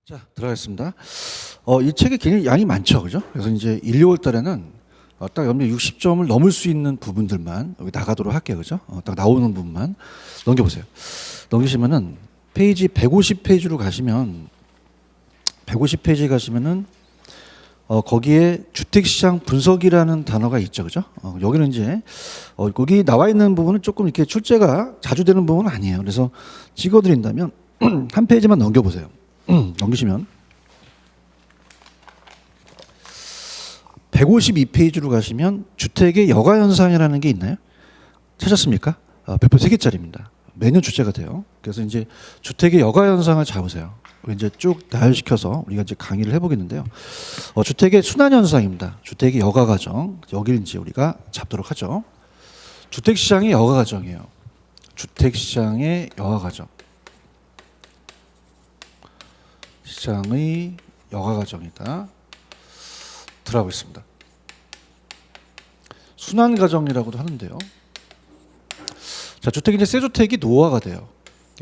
자, 들어가겠습니다. 이 책이 굉장히 양이 많죠, 그죠? 그래서 이제 1, 2월 달에는 딱 염려 60점을 넘을 수 있는 부분들만 여기 나가도록 할게요, 그죠? 딱 나오는 부분만 넘겨보세요. 넘기시면은 페이지 150페이지로 가시면 150페이지 가시면은 거기에 주택시장 분석이라는 단어가 있죠, 그죠? 여기는 이제 거기 나와 있는 부분은 조금 이렇게 출제가 자주 되는 부분은 아니에요. 그래서 찍어드린다면 한 페이지만 넘겨보세요. 넘기시면 152페이지로 가시면 주택의 여가 현상이라는 게 있나요? 찾았습니까? 배포 3개짜리입니다. 매년 출제가 돼요. 그래서 이제 주택의 여가 현상을 잡으세요. 이제 쭉 나열시켜서 우리가 이제 강의를 해보겠는데요. 주택의 순환 현상입니다. 주택의 여가 과정 여기를 이제 우리가 잡도록 하죠. 주택 시장의 여가 과정이에요. 주택 시장의 여가 과정. 시장의 여가 과정이다. 들어가고 있습니다. 순환 과정이라고도 하는데요. 자, 주택이 이제 새 주택이 노화가 돼요.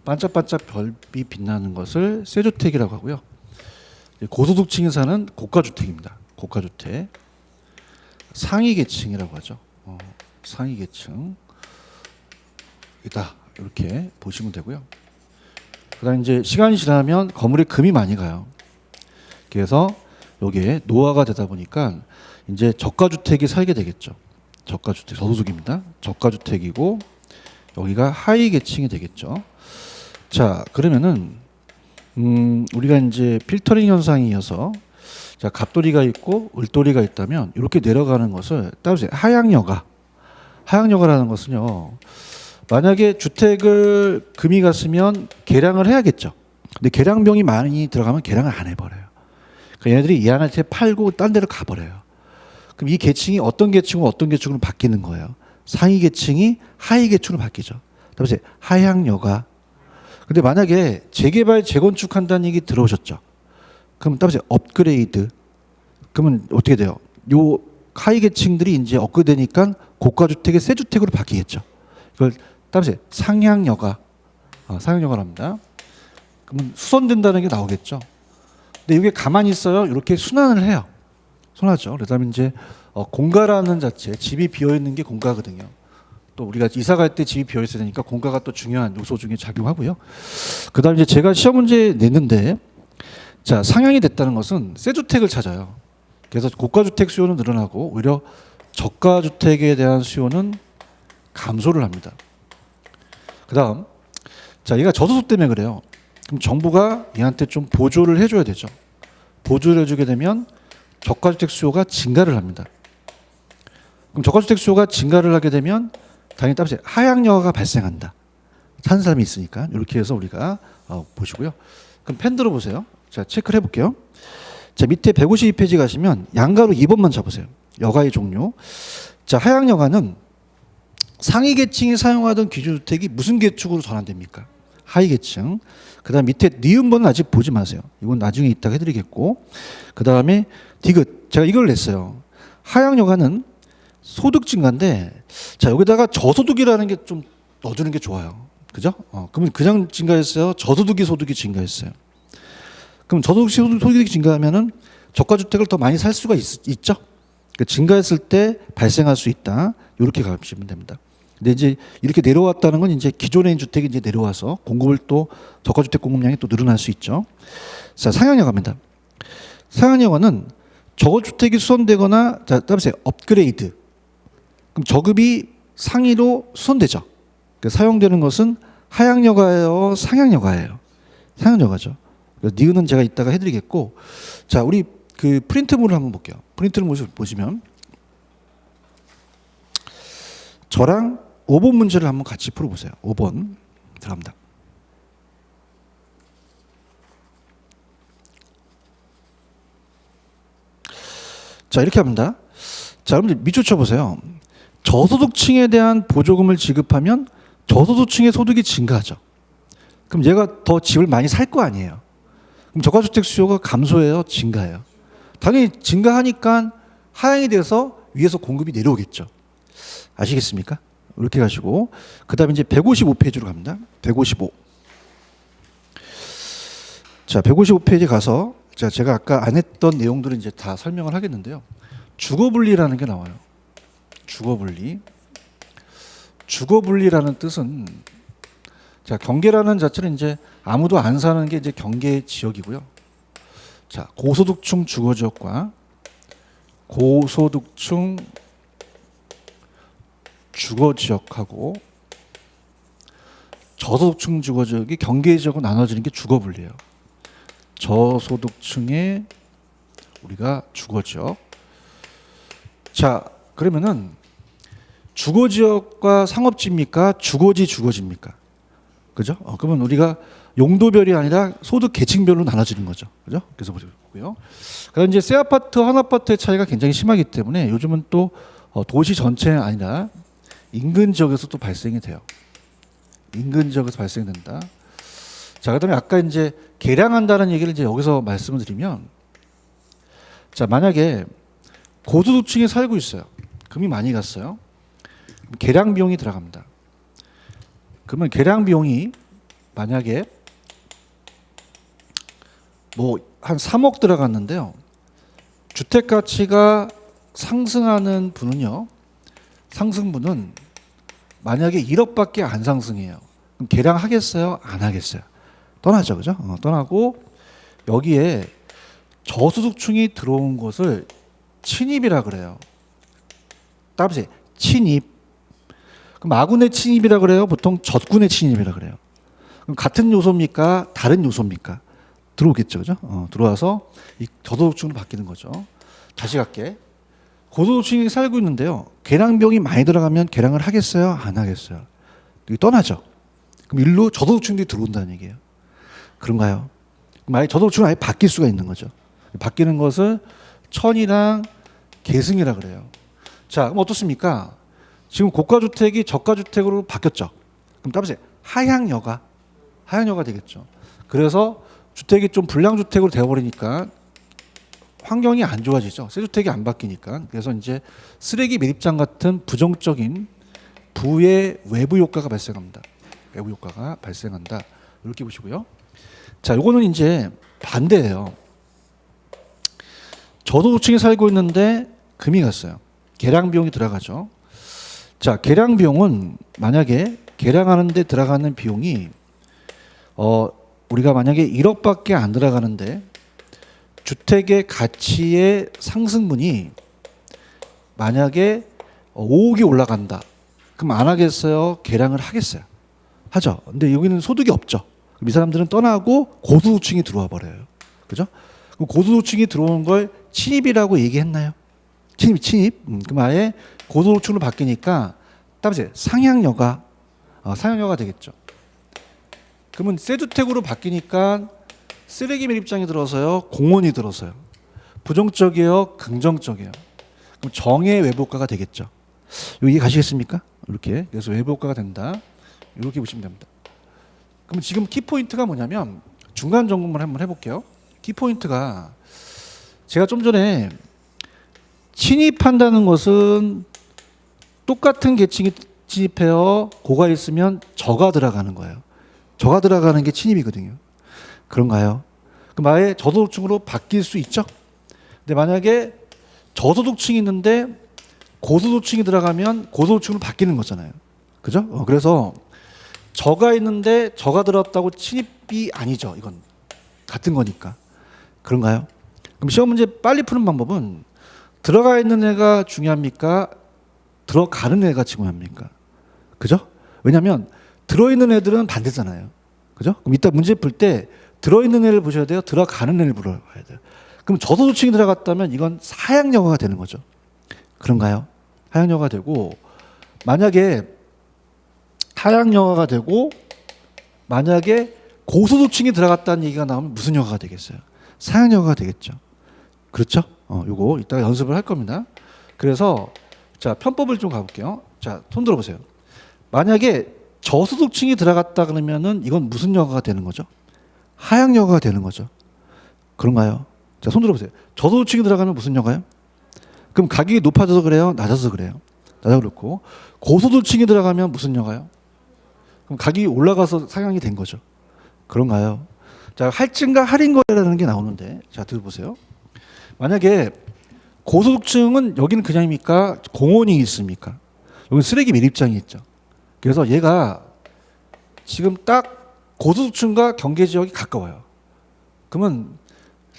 반짝반짝 별이 빛나는 것을 새 주택이라고 하고요. 고소득층이 사는 고가주택입니다. 고가주택. 상위 계층이라고 하죠. 상위 계층이다. 이렇게 보시면 되고요. 그다음 이제 시간이 지나면 건물에 금이 많이 가요. 그래서 여기에 노화가 되다 보니까 이제 저가주택이 살게 되겠죠. 저가주택, 저소득입니다. 저가주택이고 여기가 하위 계층이 되겠죠. 자, 그러면은 우리가 이제 필터링 현상이 이어서 자, 갑돌이가 있고 을돌이가 있다면 이렇게 내려가는 것을 따라서 하향여가. 하향여가라는 것은요. 만약에 주택을 금이 갔으면 계량을 해야겠죠. 근데 계량병이 많이 들어가면 계량을 안 해버려요. 그러니까 얘네들이 얘한테 팔고 딴 데로 가버려요. 그럼 이 계층이 어떤 계층으로 어떤 계층으로 바뀌는 거예요. 상위 계층이 하위 계층으로 바뀌죠. 그래서 하향여가. 근데 만약에 재개발 재건축한다는 얘기 들어오셨죠. 그럼 따라서 업그레이드. 그러면 어떻게 돼요? 요 하위 계층들이 이제 업그레이드되니까 고가주택의 새 주택으로 바뀌겠죠. 이걸 따라서 상향여가. 상향여가랍니다. 그러면 수선된다는 게 나오겠죠. 근데 이게 가만히 있어요. 이렇게 순환을 해요. 순환하죠. 그다음에 이제 공가라는 자체, 집이 비어 있는 게 공가거든요. 또 우리가 이사 갈 때 집이 비어 있어야 되니까 공가가 또 중요한 요소 중에 작용하고요. 그다음에 이제 제가 시험 문제 냈는데, 자, 상향이 됐다는 것은 새 주택을 찾아요. 그래서 고가 주택 수요는 늘어나고 오히려 저가 주택에 대한 수요는 감소를 합니다. 그다음, 자, 얘가 저소득 때문에 그래요. 그럼 정부가 얘한테 좀 보조를 해줘야 되죠. 보조를 해주게 되면 저가주택 수요가 증가를 합니다. 그럼 저가주택 수요가 증가를 하게 되면 당연히 따라서 하향여가가 발생한다. 찾는 사람이 있으니까 이렇게 해서 우리가 보시고요. 그럼 펜 들어보세요. 자, 체크를 해볼게요. 자, 밑에 152페이지 가시면 양가로 2번만 잡으세요. 여가의 종류. 자, 하향여가는 상위 계층이 사용하던 기준주택이 무슨 계층으로 전환됩니까? 하위 계층. 그 다음 밑에 니은번은 아직 보지 마세요. 이건 나중에 이따가 해드리겠고. 그 다음에 디귿. 제가 이걸 냈어요. 하향여가는 소득 증가인데, 자, 여기다가 저소득이라는 게 좀 넣어주는 게 좋아요. 그죠? 그러면 그냥 증가했어요? 저소득이 소득이 증가했어요. 그럼 저소득이 소득이 증가하면은 저가주택을 더 많이 살 수가 있죠? 그러니까 증가했을 때 발생할 수 있다. 이렇게 가시면 됩니다. 근데 이제 이렇게 내려왔다는 건 이제 기존에 있는 주택이 이제 내려와서 공급을 또 저가주택 공급량이 또 늘어날 수 있죠. 자, 상향여가입니다. 상향여가는 저거주택이 수선되거나, 자, 따라서 업그레이드. 그럼 저급이 상위로 수선되죠. 그러니까 사용되는 것은 하향여가예요, 상향여가예요. 상향여가죠. 니은은 제가 이따가 해드리겠고, 자, 우리 그 프린트물을 한번 볼게요. 프린트를 보시면 저랑 5번 문제를 한번 같이 풀어보세요. 5번 들어갑니다. 자, 이렇게 합니다. 자, 여러분들 밑줄 쳐보세요. 저소득층에 대한 보조금을 지급하면 저소득층의 소득이 증가하죠. 그럼 얘가 더 집을 많이 살 거 아니에요. 그럼 저가주택 수요가 감소해요, 증가해요? 당연히 증가하니까 하향이 돼서 위에서 공급이 내려오겠죠. 아시겠습니까? 이렇게 가시고, 그 다음에 이제 155페이지로 갑니다. 155. 자, 155페이지 가서 자, 제가 아까 안 했던 내용들을 이제 다 설명을 하겠는데요. 주거분리라는 게 나와요. 주거분리. 주거분리라는 뜻은 자, 경계라는 자체는 이제 아무도 안 사는 게 이제 경계 지역이고요. 자, 고소득층 주거 지역과 고소득층 주거 지역하고 저소득층 주거 지역이 경계 지역으로 나눠지는 게 주거 분리예요. 저소득층의 우리가 주거 지역. 자, 그러면은 주거 지역과 상업지입니까? 주거지입니까? 그죠? 그러면 우리가 용도별이 아니라 소득 계층별로 나눠지는 거죠. 그죠? 그래서 보고요. 그다음 이제 새 아파트, 한 아파트의 차이가 굉장히 심하기 때문에 요즘은 또 도시 전체가 아니라 인근 지역에서 또 발생이 돼요. 인근 지역에서 발생된다. 자, 그다음에 아까 이제 계량한다는 얘기를 이제 여기서 말씀을 드리면, 자, 만약에 고소득층에 살고 있어요. 금이 많이 갔어요. 계량 비용이 들어갑니다. 그러면 계량 비용이 만약에 뭐 한 3억 들어갔는데요. 주택 가치가 상승하는 분은요. 상승분은 만약에 1억밖에 안 상승해요. 그럼 계량하겠어요? 안 하겠어요? 떠나죠. 그죠? 떠나고 여기에 저소득층이 들어온 것을 침입이라 그래요. 따라서 침입. 그럼 아군의 침입이라 그래요? 보통 적군의 침입이라 그래요. 그럼 같은 요소입니까? 다른 요소입니까? 들어오겠죠. 그죠? 들어와서 이 저소득층으로 바뀌는 거죠. 다시 갈게. 고소득층이 살고 있는데요. 계량 비용이 많이 들어가면 계량을 하겠어요? 안 하겠어요? 떠나죠. 그럼 일로 저소득층들이 들어온다는 얘기예요. 그런가요? 만약에 저소득층은 아예 바뀔 수가 있는 거죠. 바뀌는 것을 천이랑 계승이라 그래요. 자, 그럼 어떻습니까? 지금 고가주택이 저가주택으로 바뀌었죠. 그럼 따라서 하향여가 되겠죠. 그래서 주택이 좀 불량주택으로 되어버리니까 환경이 안 좋아지죠. 새 주택이 안 바뀌니까. 그래서 이제 쓰레기 매립장 같은 부정적인 부의 외부 효과가 발생합니다. 외부 효과가 발생한다. 이렇게 보시고요. 자, 요거는 이제 반대예요. 저소득층이 살고 있는데 금이 갔어요. 계량 비용이 들어가죠. 자, 계량 비용은 만약에 계량하는 데 들어가는 비용이 우리가 만약에 1억밖에 안 들어가는데 주택의 가치의 상승분이 만약에 5억이 올라간다. 그럼 안 하겠어요? 계량을 하겠어요? 하죠. 근데 여기는 소득이 없죠. 그럼 이 사람들은 떠나고 고소득층이 들어와 버려요. 그죠? 그럼 고소득층이 들어오는 걸 침입이라고 얘기했나요? 침입. 그럼 아예 고소득층으로 바뀌니까 따라서 상향여가 되겠죠. 그러면 새 주택으로 바뀌니까 쓰레기 매립장이 들어서요, 공원이 들어서요. 부정적이에요, 긍정적이에요. 그럼 정의 외부 효과가 되겠죠. 이해 가시겠습니까? 이렇게. 그래서 외부 효과가 된다. 이렇게 보시면 됩니다. 그럼 지금 키포인트가 뭐냐면 중간 점검을 한번 해볼게요. 키포인트가 제가 좀 전에 침입한다는 것은 똑같은 계층이 침입해요. 고가 있으면 저가 들어가는 거예요. 저가 들어가는 게 침입이거든요. 그런가요? 그럼 아예 저소득층으로 바뀔 수 있죠. 근데 만약에 저소득층이 있는데 고소득층이 들어가면 고소득층으로 바뀌는 거잖아요. 그죠? 그래서 저가 있는데 저가 들었다고 침입이 아니죠. 이건 같은 거니까. 그런가요? 그럼 시험 문제 빨리 푸는 방법은 들어가 있는 애가 중요합니까? 들어가는 애가 중요합니까? 그죠? 왜냐하면 들어있는 애들은 반대잖아요. 그죠? 그럼 이따 문제 풀 때 들어있는 애를 보셔야 돼요? 들어가는 애를 보셔야 돼요? 그럼 저소득층이 들어갔다면 이건 하향여가가 되는 거죠. 그런가요? 하향여가가 되고, 만약에 하향여가가 되고 만약에 고소득층이 들어갔다는 얘기가 나오면 무슨 여가가 되겠어요? 상향여가가 되겠죠. 그렇죠? 요거 이따가 연습을 할 겁니다. 그래서 자, 편법을 좀 가볼게요. 자, 손 들어보세요. 만약에 저소득층이 들어갔다 그러면은 이건 무슨 여가가 되는 거죠? 하향여가가 되는 거죠. 그런가요? 자, 손 들어보세요. 저소득층이 들어가면 무슨 여가요? 그럼 가격이 높아져서 그래요? 낮아서 그래요? 낮아 그렇고, 고소득층이 들어가면 무슨 여가요? 그럼 가격이 올라가서 상향이 된 거죠. 그런가요? 자, 할증과 할인 거래라는 게 나오는데, 자, 들어보세요. 만약에 고소득층은 여기는 그냥입니까? 공원이 있습니까? 여기 쓰레기 매립장이 있죠. 그래서 얘가 지금 딱 고소득층과 경계 지역이 가까워요. 그러면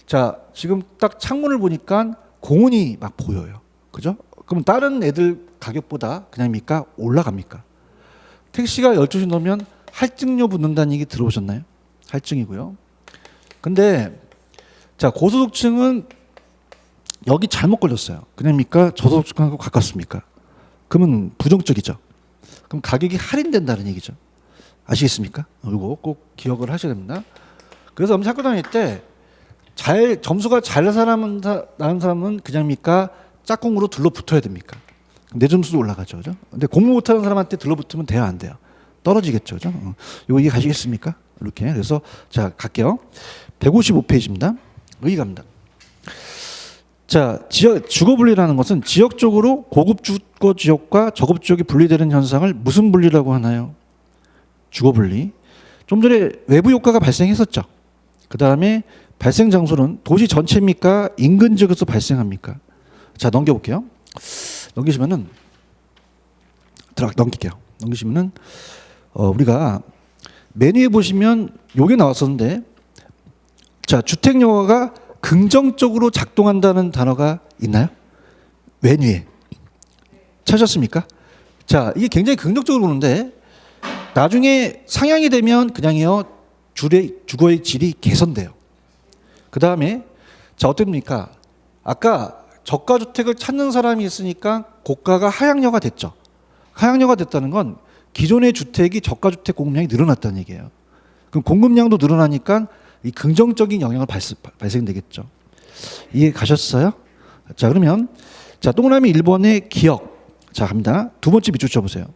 자, 지금 딱 창문을 보니까 공원이 막 보여요. 그죠? 그럼 다른 애들 가격보다 그냥입니까? 올라갑니까? 택시가 12시 넘으면 할증료 붙는다는 얘기 들어보셨나요? 할증이고요. 근데 자, 고소득층은 여기 잘못 걸렸어요. 그냥입니까? 저소득층하고 가깝습니까? 그러면 부정적이죠. 그럼 가격이 할인된다는 얘기죠. 아시겠습니까? 이거 꼭 기억을 하셔야 됩니다. 그래서 학교 다닐 때 점수가 잘 나는 사람은 그냥입니까? 짝꿍으로 둘러붙어야 됩니까? 내 점수도 올라가죠. 그죠? 근데 공부 못하는 사람한테 들러붙으면 돼요, 안 돼요? 떨어지겠죠. 그죠? 이거 이해 가시겠습니까? 이렇게. 그래서 자, 갈게요. 155페이지입니다. 여기 갑니다. 자, 주거 분리라는 것은 지역적으로 고급 주거 지역과 저급 지역이 분리되는 현상을 무슨 분리라고 하나요? 주거 분리. 좀 전에 외부 효과가 발생했었죠. 그다음에 발생 장소는 도시 전체입니까? 인근 지역에서 발생합니까? 자, 넘겨볼게요. 넘기시면은 넘길게요. 넘기시면은 우리가 메뉴에 보시면 요게 나왔었는데, 자, 주택 영화가 긍정적으로 작동한다는 단어가 있나요? 메뉴에 찾았습니까? 자, 이게 굉장히 긍정적으로 보는데 나중에 상향이 되면 그냥요 주거의 질이 개선돼요. 그 다음에 자, 어떻습니까? 아까 저가 주택을 찾는 사람이 있으니까 고가가 하향료가 됐죠. 하향료가 됐다는 건 기존의 주택이 저가 주택 공급량이 늘어났다는 얘기예요. 그럼 공급량도 늘어나니까 이 긍정적인 영향을 발생되겠죠. 이해 가셨어요? 자, 그러면 자, 동그라미 1번의 기억. 자, 갑니다. 두 번째 밑줄 쳐보세요.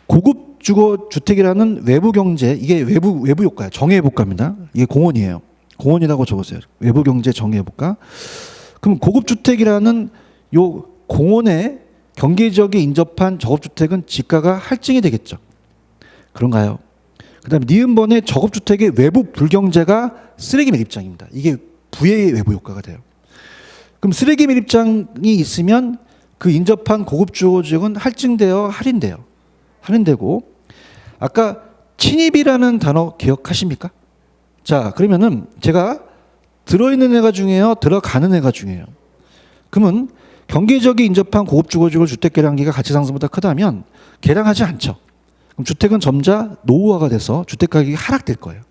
고급 주거 주택이라는 외부 경제, 이게 외부 효과예요. 정해 효과입니다. 이게 공원이에요. 공원이라고 적으세요. 외부 경제 정해 효과. 그럼 고급 주택이라는 요 공원의 경계 지역에 인접한 저급 주택은 지가가 할증이 되겠죠. 그런가요? 그다음에 니은번의 저급 주택의 외부 불경제가 쓰레기 매립장입니다. 이게 부의 외부 효과가 돼요. 그럼 쓰레기 매립장이 있으면 그 인접한 고급 주거 지역은 할증되어 할인돼요. 할인되고, 아까 침입이라는 단어 기억하십니까? 자, 그러면은 제가 들어있는 애가 중요해요, 들어가는 애가 중요해요. 그러면 경계 지역에 인접한 고급 주거 지역 주택 개량기가 가치 상승보다 크다면 개량하지 않죠. 그럼 주택은 점차 노후화가 돼서 주택 가격이 하락될 거예요.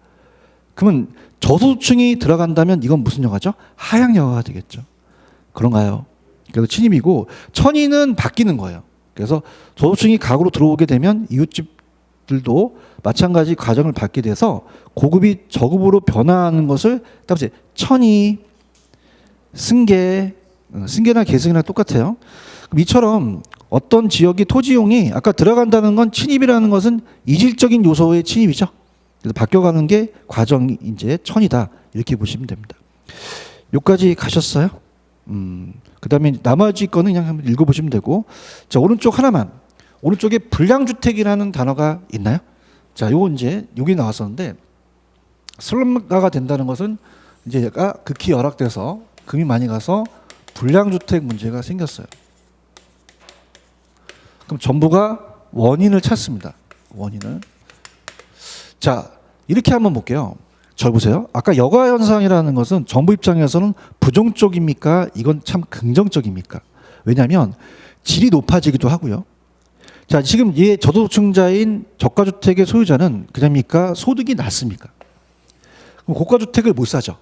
그러면 저소득층이 들어간다면 이건 무슨 영화죠? 하향 영화가 되겠죠. 그런가요? 그래서 침입이고, 천이는 바뀌는 거예요. 그래서 저소득층이 가구로 들어오게 되면 이웃집들도 마찬가지 과정을 밟게 돼서 고급이 저급으로 변화하는 것을 따라서 천이, 승계나 계승이랑 똑같아요. 그럼 이처럼 어떤 지역이 토지용이 아까 들어간다는 건 침입이라는 것은 이질적인 요소의 침입이죠. 그래서 바뀌어가는 게 과정이 이제 천이다, 이렇게 보시면 됩니다. 여기까지 가셨어요? 그다음에 나머지 거는 그냥 한번 읽어보시면 되고, 자, 오른쪽 하나만. 오른쪽에 불량주택이라는 단어가 있나요? 자, 요거 이제 여기 나왔었는데, 슬럼가가 된다는 것은 이제 얘가 극히 열악돼서 금이 많이 가서 불량주택 문제가 생겼어요. 그럼 정부가 원인을 찾습니다. 원인을. 자, 이렇게 한번 볼게요. 절 보세요. 아까 여가 현상이라는 것은 정부 입장에서는 부정적입니까? 이건 참 긍정적입니까? 왜냐하면 질이 높아지기도 하고요. 자, 지금 얘 저소득층자인 저가주택의 소유자는 그냥입니까? 소득이 낮습니까? 그럼 고가주택을 못 사죠.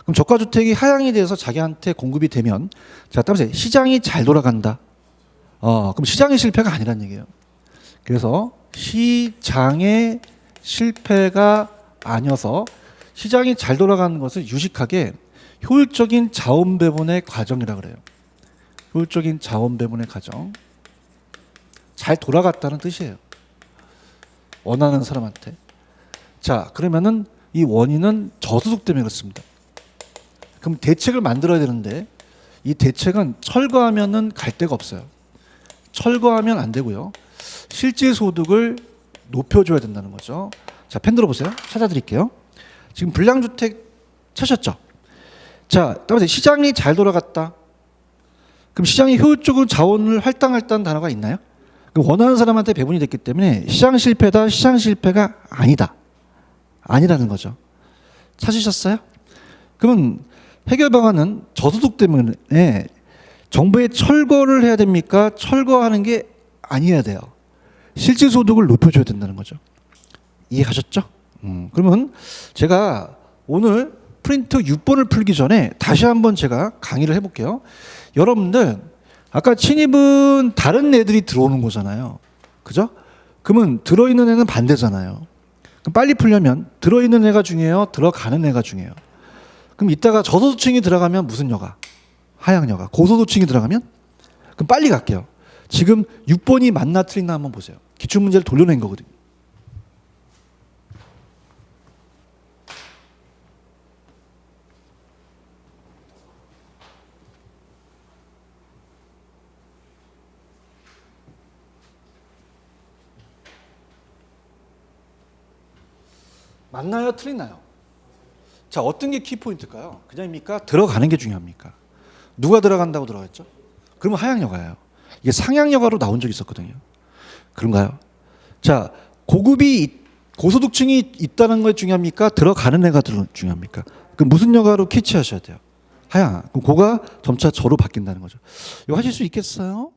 그럼 저가주택이 하향이 돼서 자기한테 공급이 되면, 자, 따라서 시장이 잘 돌아간다. 그럼 시장의 실패가 아니란 얘기예요. 그래서 시장의 실패가 아니어서 시장이 잘 돌아가는 것을 유식하게 효율적인 자원 배분의 과정이라 그래요. 효율적인 자원 배분의 과정. 잘 돌아갔다는 뜻이에요. 원하는 사람한테. 자, 그러면은 이 원인은 저소득 때문에 그렇습니다. 그럼 대책을 만들어야 되는데 이 대책은 철거하면은 갈 데가 없어요. 철거하면 안 되고요. 실제 소득을 높여줘야 된다는 거죠. 자, 펜 들어보세요. 찾아드릴게요. 지금 불량주택 찾으셨죠? 자, 따라서 시장이 잘 돌아갔다. 그럼 시장이 효율적으로 자원을 할당할 단어가 있나요? 그럼 원하는 사람한테 배분이 됐기 때문에 시장 실패다, 시장 실패가 아니다. 아니라는 거죠. 찾으셨어요? 그러면 해결 방안은 저소득 때문에 정부에 철거를 해야 됩니까? 철거하는 게 아니어야 돼요. 실질 소득을 높여줘야 된다는 거죠. 이해가셨죠? 그러면 제가 오늘 프린트 6번을 풀기 전에 다시 한번 제가 강의를 해볼게요. 여러분들 아까 친입은 다른 애들이 들어오는 거잖아요. 그죠? 그러면 들어있는 애는 반대잖아요. 그럼 빨리 풀려면 들어있는 애가 중요해요? 들어가는 애가 중요해요? 그럼 이따가 저소득층이 들어가면 무슨 여가? 하향여가. 고소득층이 들어가면? 그럼 빨리 갈게요. 지금 6번이 맞나 틀리나 한번 보세요. 기출문제를 돌려낸 거거든요. 맞나요? 틀리나요? 자, 어떤 게 키포인트일까요? 그냥입니까? 들어가는 게 중요합니까? 누가 들어간다고 들어갔죠? 그러면 하향여가예요. 이게 상향여가로 나온 적이 있었거든요. 그런가요? 자, 고소득층이 있다는 게 중요합니까? 들어가는 애가 중요합니까? 그럼 무슨 여가로 캐치하셔야 돼요? 하향. 그럼 고가 점차 저로 바뀐다는 거죠. 이거 하실 수 있겠어요?